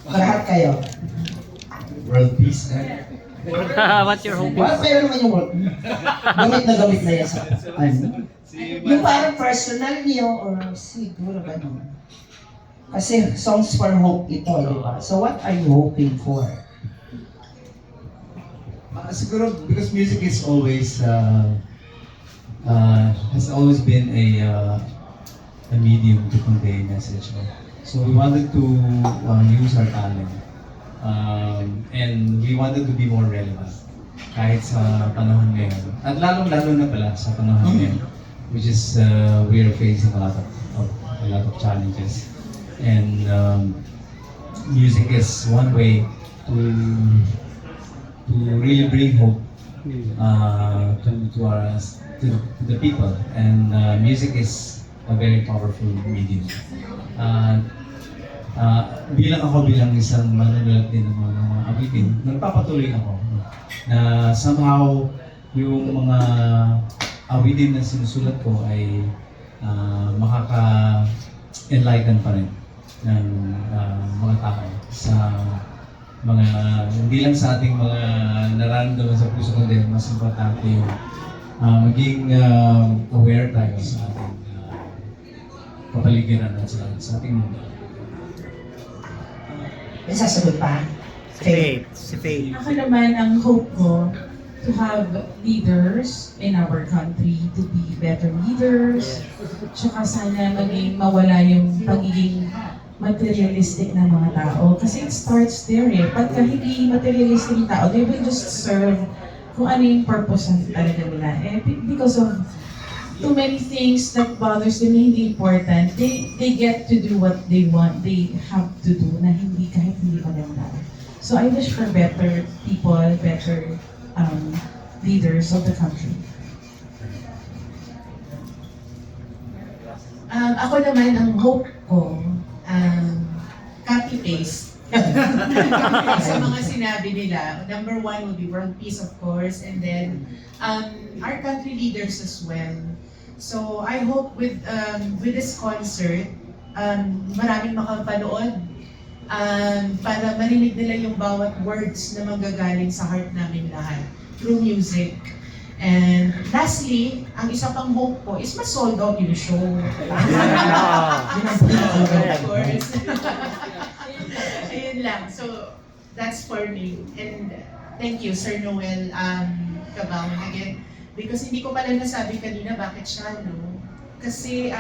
Lahat kayo. World peace. What's your hope? Well, pero naman yung work. Gamit na yan sa ano. Yung parang personal niyo or siguro ganun. Kasi songs for hope ito, di ba? So what are you hoping for? Siguro because music is always has always been a medium to convey message. No? So we wanted to use our talent, and we wanted to be more relevant kahit sa panahon ngayon. At lalong-lalo na pala sa panahon ngayon, which is we are facing a lot of challenges, and music is one way to really bring hope to the people, and music is a very powerful medium. Bilang isang manunulat din ng mga awitin, nagpapatuloy ako na somehow yung mga awitin na sinusulat ko ay makaka-enlighten pa rin ng mga tao sa mga, hindi lang sa ating mga nararamdaman sa puso, kundi mas importante yung maging aware tayo sa ating kapaligiran at sa ating mundo. May sasagot pa? Faith. Si Faith. Ako naman, ang hope ko to have leaders in our country, to be better leaders. Tsaka sana maging mawala yung pagiging materialistic na mga tao. Kasi it starts there eh. Pagka hindi materialistic yung tao, they will just serve kung ano yung purpose ng talaga nila. Eh, because of too many things that bothers them na hindi important, they get to do what they want, they have to do na hindi kahit hindi maganda. So I wish for better people, better leaders of the country. Ako naman, ang hope ko, copy-paste. Sa mga sinabi nila, number one will be world peace, of course, and then our country leaders as well. So I hope with this concert, maraming makapanood para marinig nila yung bawat words na manggagaling sa heart namin lahat through music. And lastly, ang isa pang hope ko is ma-sold out yung show. Of course. Ayun lang. So, that's for me. And thank you, Sir Noel Cabao again. Because hindi ko pala nasabi kanina bakit siya, no? Kasi